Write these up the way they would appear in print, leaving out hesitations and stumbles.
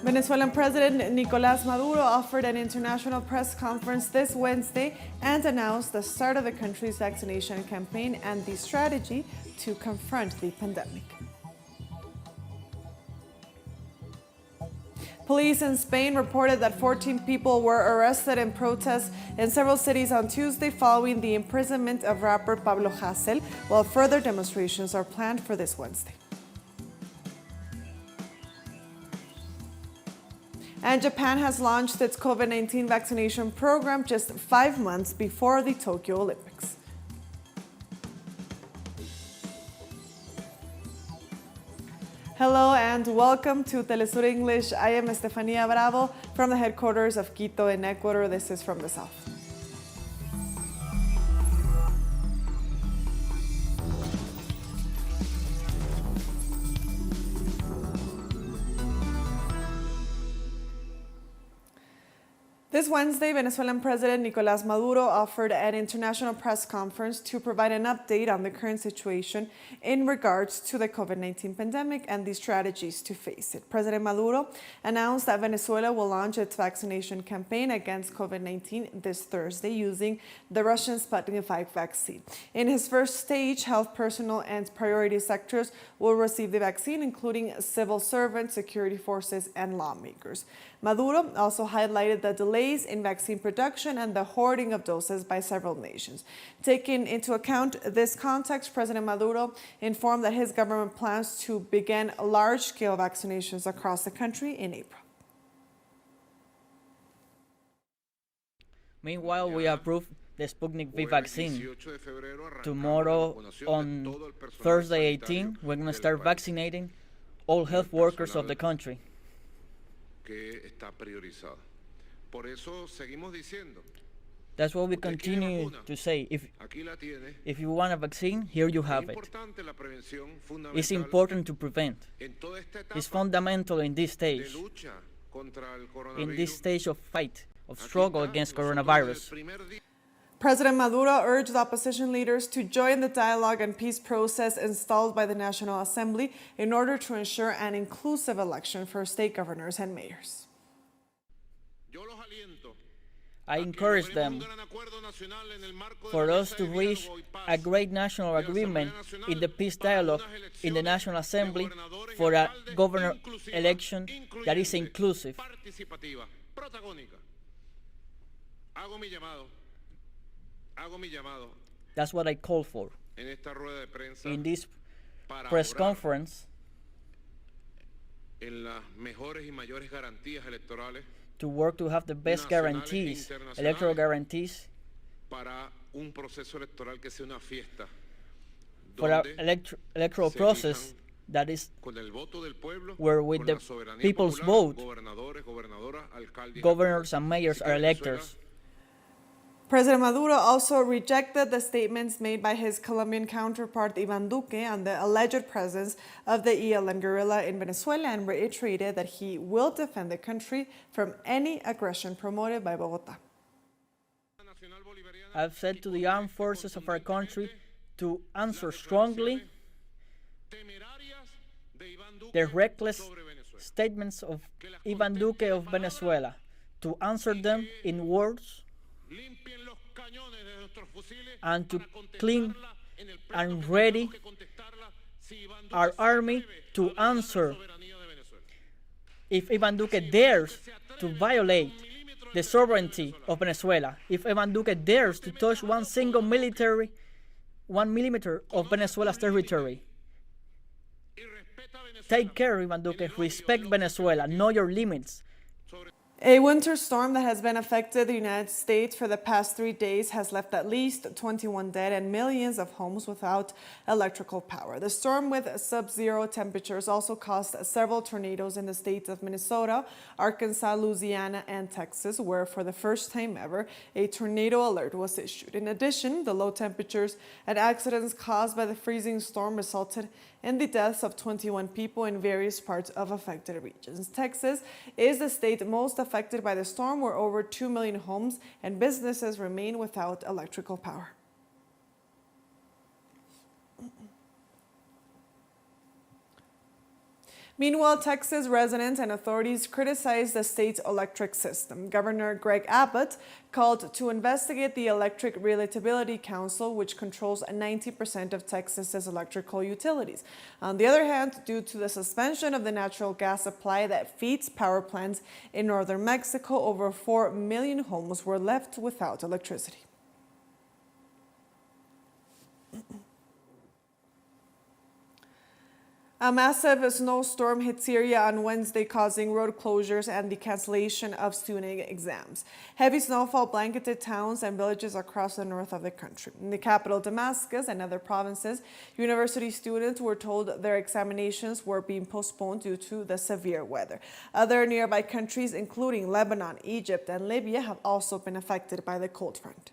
Venezuelan President Nicolás Maduro offered an international press conference this Wednesday and announced the start of the country's vaccination campaign and the strategy to confront the pandemic. Police in Spain reported that 14 people were arrested in protests in several cities on Tuesday following the imprisonment of rapper Pablo Hasél, while further demonstrations are planned for this Wednesday. And Japan has launched its COVID-19 vaccination program just 5 months before the Tokyo Olympics. Hello and welcome to teleSUR English. I am Estefania Bravo from the headquarters of Quito in Ecuador. This is From the South. This Wednesday, Venezuelan President Nicolás Maduro offered an international press conference to provide an update on the current situation in regards to the COVID-19 pandemic and the strategies to face it. President Maduro announced that Venezuela will launch its vaccination campaign against COVID-19 this Thursday using the Russian Sputnik V vaccine. In his first stage, health personnel and priority sectors will receive the vaccine, including civil servants, security forces, and lawmakers. Maduro also highlighted the delays in vaccine production and the hoarding of doses by several nations. Taking into account this context, President Maduro informed that his government plans to begin large-scale vaccinations across the country in April. Meanwhile, we approved the Sputnik V vaccine. Tomorrow, on Thursday 18, we're going to start vaccinating all health workers of the country. That's what we continue to say. If you want a vaccine, here you have it. It's important to prevent. It's fundamental in this stage of fight, of struggle against coronavirus. President Maduro urged opposition leaders to join the dialogue and peace process installed by the National Assembly in order to ensure an inclusive election for state governors and mayors. I encourage them for us to reach a great national agreement in the peace dialogue in the National Assembly for a governor election that is inclusive. That's what I call for in this press conference, to work to have the best guarantees, electoral guarantees, for an electoral process that is where with the people's vote, governors and mayors are elected. President Maduro also rejected the statements made by his Colombian counterpart Iván Duque on the alleged presence of the ELN guerrilla in Venezuela and reiterated that he will defend the country from any aggression promoted by Bogotá. I've said to the armed forces of our country to answer strongly the reckless statements of Iván Duque of Venezuela, to answer them in words and to clean and ready our army to answer if Iván Duque dares to violate the sovereignty of Venezuela, if Iván Duque dares to touch 1 millimeter of Venezuela's territory. Take care, Iván Duque, respect Venezuela, know your limits. A winter storm that has been affected the United States for the past 3 days has left at least 21 dead and millions of homes without electrical power. The storm, with sub-zero temperatures, also caused several tornadoes in the states of Minnesota, Arkansas, Louisiana, and Texas, where for the first time ever, a tornado alert was issued. In addition, the low temperatures and accidents caused by the freezing storm resulted in the deaths of 21 people in various parts of affected regions. Texas is the state most affected by the storm, where over 2 million homes and businesses remain without electrical power. Meanwhile, Texas residents and authorities criticized the state's electric system. Governor Greg Abbott called to investigate the Electric Reliability Council, which controls 90% of Texas's electrical utilities. On the other hand, due to the suspension of the natural gas supply that feeds power plants in northern Mexico, over 4 million homes were left without electricity. A massive snowstorm hit Syria on Wednesday, causing road closures and the cancellation of student exams. Heavy snowfall blanketed towns and villages across the north of the country. In the capital, Damascus, and other provinces, university students were told their examinations were being postponed due to the severe weather. Other nearby countries, including Lebanon, Egypt, and Libya, have also been affected by the cold front.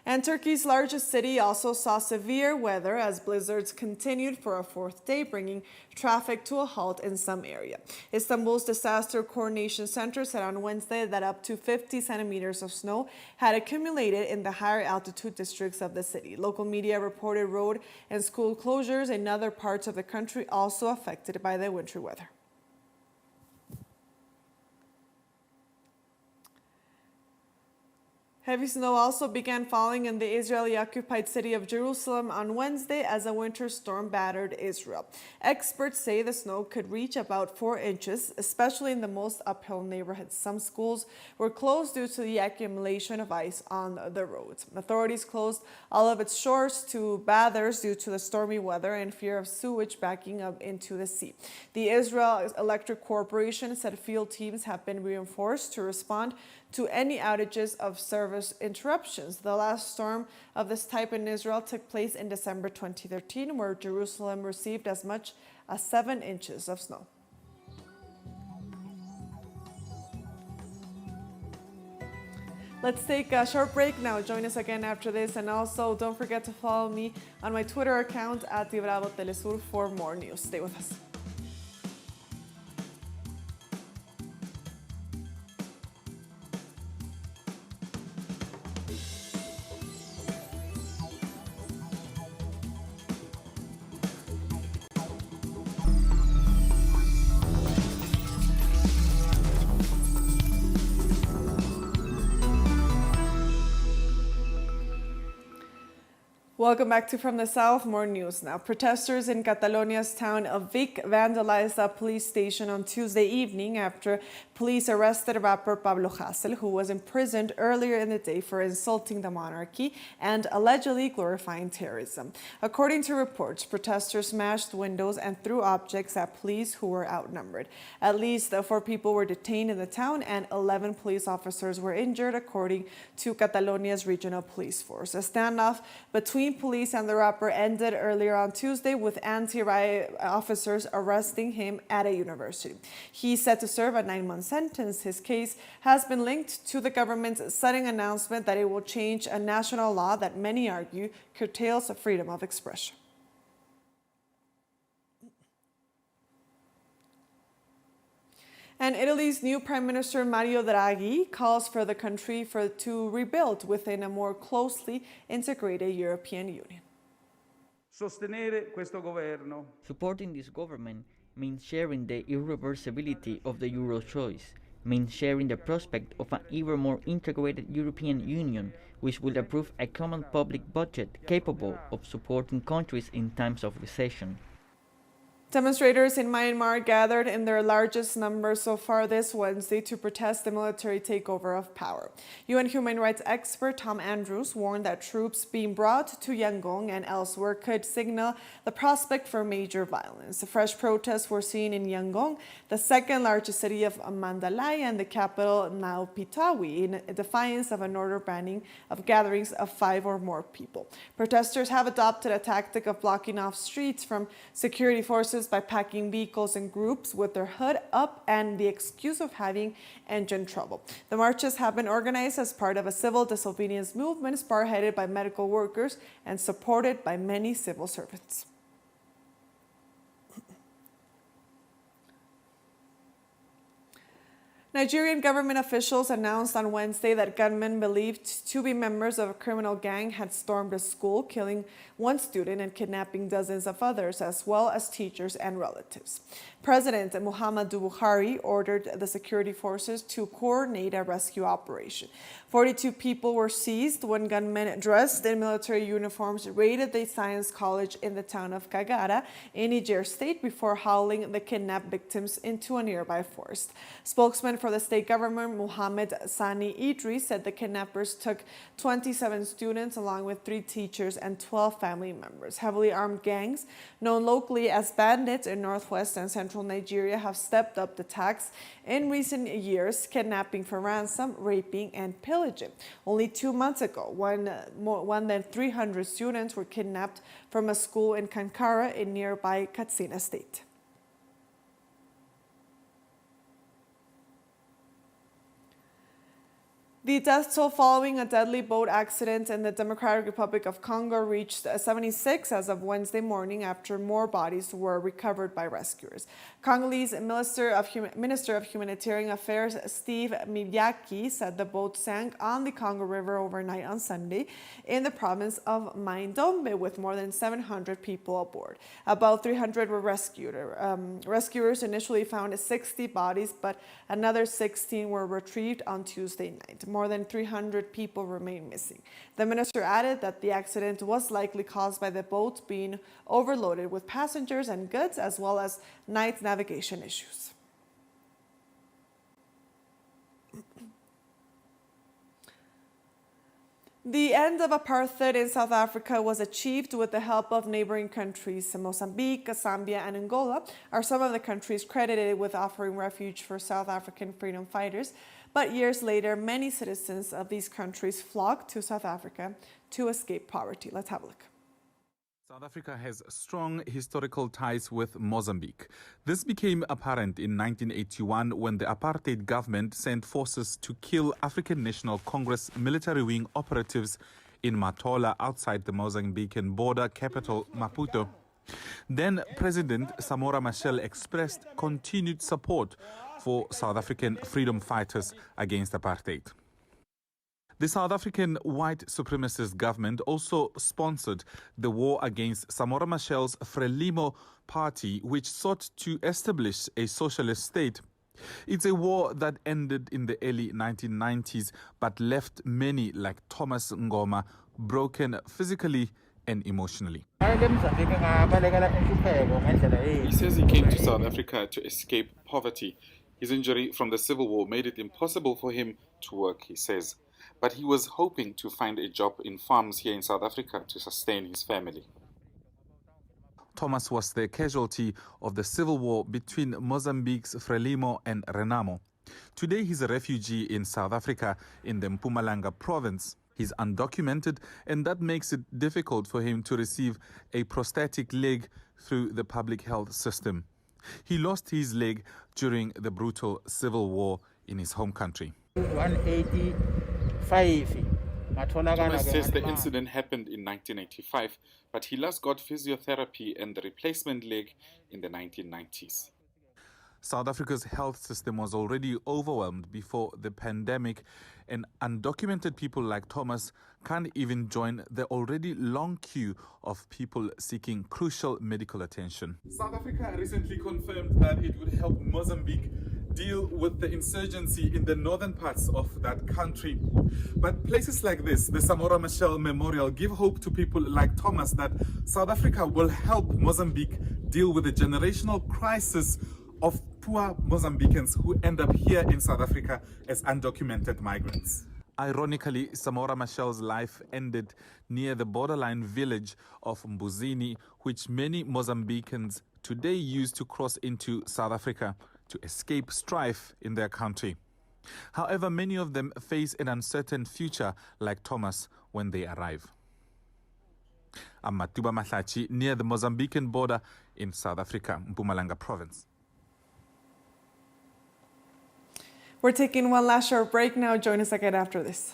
And Turkey's largest city also saw severe weather as blizzards continued for a fourth day, bringing traffic to a halt in some area. Istanbul's Disaster Coordination Center said on Wednesday that up to 50 centimeters of snow had accumulated in the higher altitude districts of the city. Local media reported road and school closures in other parts of the country also affected by the winter weather. Heavy snow also began falling in the Israeli-occupied city of Jerusalem on Wednesday as a winter storm battered Israel. Experts say the snow could reach about 4 inches, especially in the most uphill neighborhoods. Some schools were closed due to the accumulation of ice on the roads. Authorities closed all of its shores to bathers due to the stormy weather and fear of sewage backing up into the sea. The Israel Electric Corporation said field teams have been reinforced to respond to any outages of service interruptions. The last storm of this type in Israel took place in December 2013, where Jerusalem received as much as 7 inches of snow. Let's take a short break now. Join us again after this, and also don't forget to follow me on my Twitter account at @teleSUR for more news. Stay with us. Welcome back to From the South. More news now. Protesters in Catalonia's town of Vic vandalized a police station on Tuesday evening after police arrested rapper Pablo Hasél, who was imprisoned earlier in the day for insulting the monarchy and allegedly glorifying terrorism. According to reports, protesters smashed windows and threw objects at police who were outnumbered. At least 4 people were detained in the town and 11 police officers were injured, according to Catalonia's regional police force. A standoff between police and the rapper ended earlier on Tuesday with anti-riot officers arresting him at a university. He's set to serve a 9-month sentence. His case has been linked to the government's sudden announcement that it will change a national law that many argue curtails freedom of expression. And Italy's new Prime Minister Mario Draghi calls for the country to rebuild within a more closely integrated European Union. Supporting this government means sharing the irreversibility of the euro choice, means sharing the prospect of an even more integrated European Union, which will approve a common public budget capable of supporting countries in times of recession. Demonstrators in Myanmar gathered in their largest number so far this Wednesday to protest the military takeover of power. UN human rights expert Tom Andrews warned that troops being brought to Yangon and elsewhere could signal the prospect for major violence. Fresh protests were seen in Yangon, the second largest city of Mandalay, and the capital Naypyidaw, in defiance of an order banning of gatherings of 5 or more people. Protesters have adopted a tactic of blocking off streets from security forces by packing vehicles in groups with their hood up and the excuse of having engine trouble. The marches have been organized as part of a civil disobedience movement spearheaded by medical workers and supported by many civil servants. Nigerian government officials announced on Wednesday that gunmen believed to be members of a criminal gang had stormed a school, killing one student and kidnapping dozens of others, as well as teachers and relatives. President Muhammadu Buhari ordered the security forces to coordinate a rescue operation. 42 people were seized when gunmen dressed in military uniforms raided the science college in the town of Kagara in Niger State before hauling the kidnapped victims into a nearby forest. Spokesman for the state government, Muhammad Sani Idris, said the kidnappers took 27 students along with 3 teachers and 12 family members. Heavily armed gangs, known locally as bandits in northwest and central Nigeria, have stepped up the attacks in recent years, kidnapping for ransom, raping, and pillaging. Only 2 months ago, more than 300 students were kidnapped from a school in Kankara in nearby Katsina State. The death toll following a deadly boat accident in the Democratic Republic of Congo reached 76 as of Wednesday morning after more bodies were recovered by rescuers. Congolese Minister of Humanitarian Affairs Steve Miyaki said the boat sank on the Congo River overnight on Sunday in the province of Mai-Ndombe with more than 700 people aboard. About 300 were rescued. Rescuers initially found 60 bodies, but another 16 were retrieved on Tuesday night. More than 300 people remain missing. The minister added that the accident was likely caused by the boat being overloaded with passengers and goods, as well as night navigation issues. The end of apartheid in South Africa was achieved with the help of neighboring countries. Mozambique, Zambia, and Angola are some of the countries credited with offering refuge for South African freedom fighters. But years later, many citizens of these countries flocked to South Africa to escape poverty. Let's have a look. South Africa has strong historical ties with Mozambique. This became apparent in 1981 when the apartheid government sent forces to kill African National Congress military wing operatives in Matola outside the Mozambican border capital, Maputo. Then President Samora Machel expressed continued support for South African freedom fighters against apartheid. The South African white supremacist government also sponsored the war against Samora Machel's Frelimo party, which sought to establish a socialist state. It's a war that ended in the early 1990s but left many like Thomas Ngoma broken physically and emotionally. He says he came to South Africa to escape poverty. His injury from the civil war made it impossible for him to work, he says. But he was hoping to find a job in farms here in South Africa to sustain his family. Thomas was the casualty of the civil war between Mozambique's Frelimo and Renamo. Today he's a refugee in South Africa in the Mpumalanga province. He's undocumented, and that makes it difficult for him to receive a prosthetic leg through the public health system. He lost his leg during the brutal civil war in his home country. 185. Thomas says the incident happened in 1985, but he last got physiotherapy and the replacement leg in the 1990s. South Africa's health system was already overwhelmed before the pandemic, and undocumented people like Thomas can't even join the already long queue of people seeking crucial medical attention. South Africa recently confirmed that it would help Mozambique deal with the insurgency in the northern parts of that country. But places like this, the Samora Machel Memorial, give hope to people like Thomas that South Africa will help Mozambique deal with the generational crisis of poor Mozambicans who end up here in South Africa as undocumented migrants. Ironically, Samora Machel's life ended near the borderline village of Mbuzini, which many Mozambicans today use to cross into South Africa to escape strife in their country. However, many of them face an uncertain future like Thomas when they arrive. I'm Matuba Mahlachi near the Mozambican border in South Africa, Mpumalanga province. We're taking one last short break now. Join us again after this.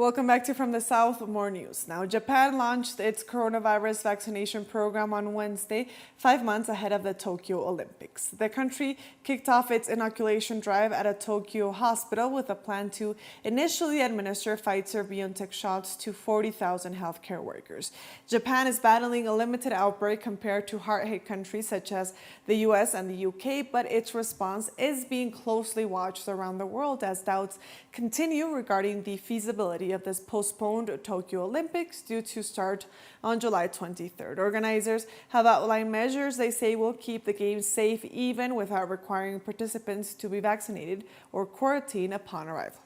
Welcome back to From the South, more news. Now, Japan launched its coronavirus vaccination program on Wednesday, 5 months ahead of the Tokyo Olympics. The country kicked off its inoculation drive at a Tokyo hospital with a plan to initially administer Pfizer-BioNTech shots to 40,000 healthcare workers. Japan is battling a limited outbreak compared to hard-hit countries such as the US and the UK, but its response is being closely watched around the world as doubts continue regarding the feasibility of this postponed Tokyo Olympics due to start on July 23rd. Organizers have outlined measures they say will keep the Games safe even without requiring participants to be vaccinated or quarantined upon arrival.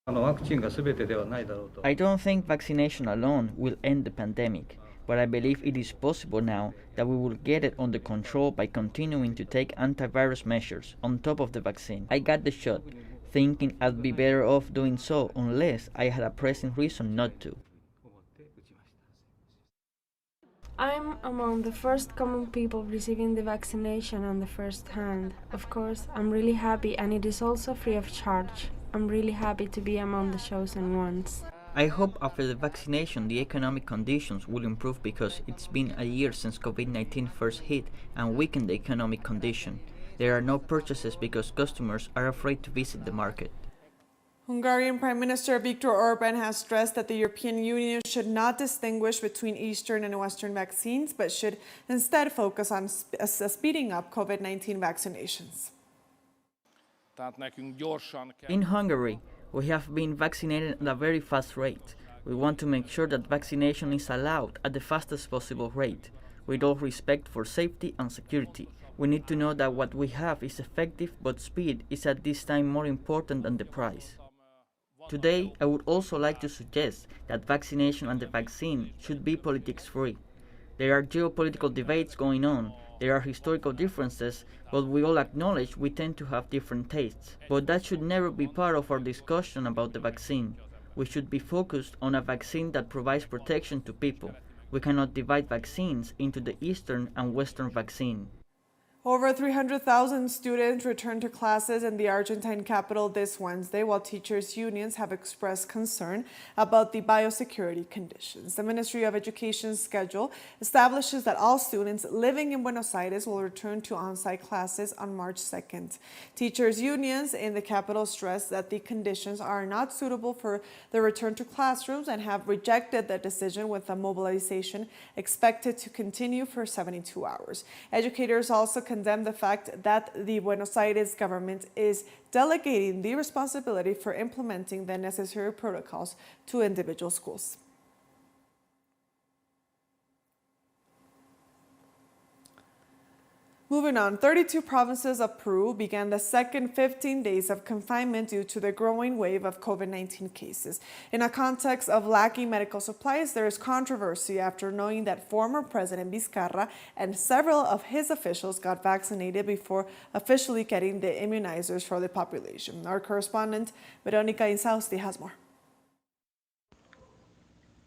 I don't think vaccination alone will end the pandemic, but I believe it is possible now that we will get it under control by continuing to take antivirus measures on top of the vaccine. I got the shot, thinking I'd be better off doing so unless I had a pressing reason not to. I'm among the first common people receiving the vaccination on the first hand. Of course, I'm really happy, and it is also free of charge. I'm really happy to be among the chosen ones. I hope after the vaccination the economic conditions will improve because it's been a year since COVID-19 first hit and weakened the economic condition. There are no purchases because customers are afraid to visit the market. Hungarian Prime Minister Viktor Orban has stressed that the European Union should not distinguish between Eastern and Western vaccines, but should instead focus on speeding up COVID-19 vaccinations. In Hungary, we have been vaccinated at a very fast rate. We want to make sure that vaccination is allowed at the fastest possible rate, with all respect for safety and security. We need to know that what we have is effective, but speed is at this time more important than the price. Today, I would also like to suggest that vaccination and the vaccine should be politics-free. There are geopolitical debates going on, there are historical differences, but we all acknowledge we tend to have different tastes. But that should never be part of our discussion about the vaccine. We should be focused on a vaccine that provides protection to people. We cannot divide vaccines into the Eastern and Western vaccine. Over 300,000 students returned to classes in the Argentine capital this Wednesday, while teachers' unions have expressed concern about the biosecurity conditions. The Ministry of Education's schedule establishes that all students living in Buenos Aires will return to on-site classes on March 2nd. Teachers' unions in the capital stress that the conditions are not suitable for the return to classrooms and have rejected the decision, with a mobilization expected to continue for 72 hours. Educators also condemn the fact that the Buenos Aires government is delegating the responsibility for implementing the necessary protocols to individual schools. Moving on, 32 provinces of Peru began the second 15 days of confinement due to the growing wave of COVID-19 cases. In a context of lacking medical supplies, there is controversy after knowing that former President Vizcarra and several of his officials got vaccinated before officially getting the immunizers for the population. Our correspondent, Veronica Insausti, has more.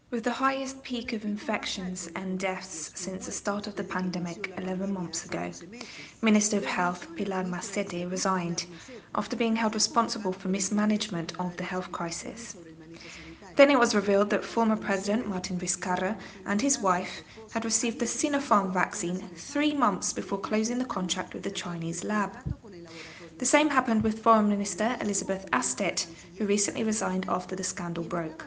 With the highest peak of infections and deaths since the start of the pandemic 11 months ago, Minister of Health Pilar Masete resigned after being held responsible for mismanagement of the health crisis. Then it was revealed that former President Martin Vizcarra and his wife had received the Sinopharm vaccine 3 months before closing the contract with the Chinese lab. The same happened with Foreign Minister Elizabeth Astet, who recently resigned after the scandal broke.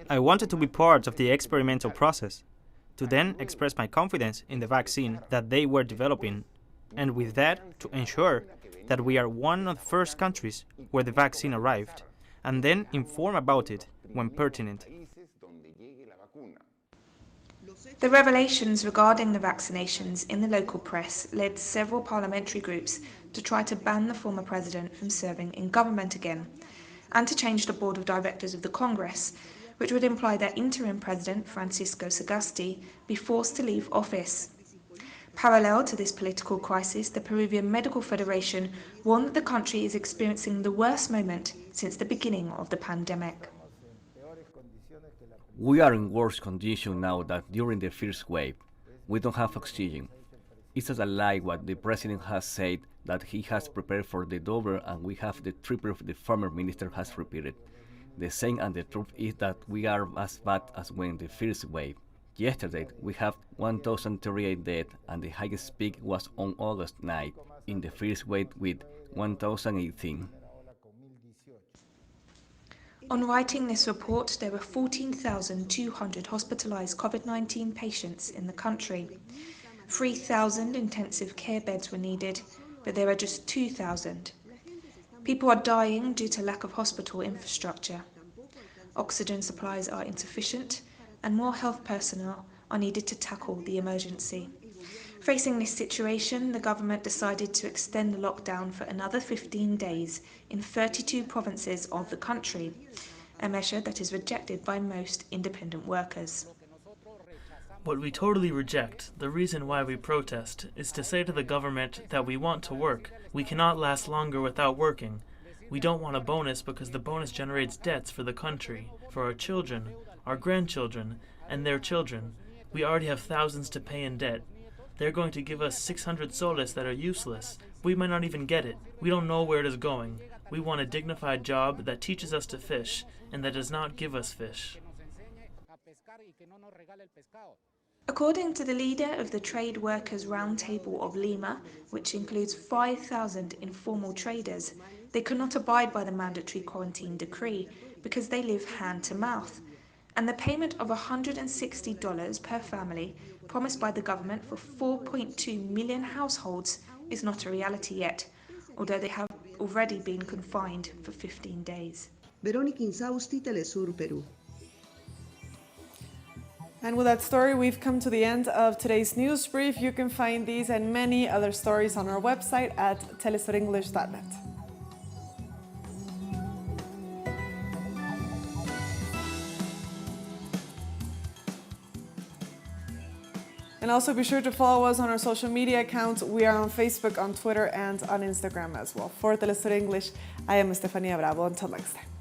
I wanted to be part of the experimental process, to then express my confidence in the vaccine that they were developing, and with that to ensure that we are one of the first countries where the vaccine arrived, and then inform about it when pertinent. The revelations regarding the vaccinations in the local press led several parliamentary groups to try to ban the former president from serving in government again, and to change the board of directors of the Congress, which would imply that interim president Francisco Sagasti be forced to leave office. Parallel to this political crisis, the Peruvian Medical Federation warned that the country is experiencing the worst moment since the beginning of the pandemic. We are in worse condition now than during the first wave. We don't have oxygen. It's a lie what the president has said that he has prepared for the double and we have the triple the former minister has repeated. The same and the truth is that we are as bad as when the first wave. Yesterday, we have 1,038 dead and the highest peak was on August 9 in the first wave with 1,018. On writing this report, there were 14,200 hospitalized COVID-19 patients in the country. 3,000 intensive care beds were needed, but there are just 2,000. People are dying due to lack of hospital infrastructure. Oxygen supplies are insufficient, and more health personnel are needed to tackle the emergency. Facing this situation, the government decided to extend the lockdown for another 15 days in 32 provinces of the country, a measure that is rejected by most independent workers. What we totally reject, the reason why we protest, is to say to the government that we want to work. We cannot last longer without working. We don't want a bonus because the bonus generates debts for the country, for our children, our grandchildren, and their children. We already have thousands to pay in debt. They're going to give us 600 soles that are useless. We might not even get it. We don't know where it is going. We want a dignified job that teaches us to fish and that does not give us fish. According to the leader of the Trade Workers Roundtable of Lima, which includes 5,000 informal traders, they cannot abide by the mandatory quarantine decree because they live hand to mouth. And the payment of $160 per family promised by the government for 4.2 million households is not a reality yet, although they have already been confined for 15 days. Verónica Insausti, teleSUR, Peru. And with that story, we've come to the end of today's news brief. You can find these and many other stories on our website at telesurenglish.net. And also be sure to follow us on our social media accounts. We are on Facebook, on Twitter, and on Instagram as well. For telesur English, I am Estefania Bravo. Until next time.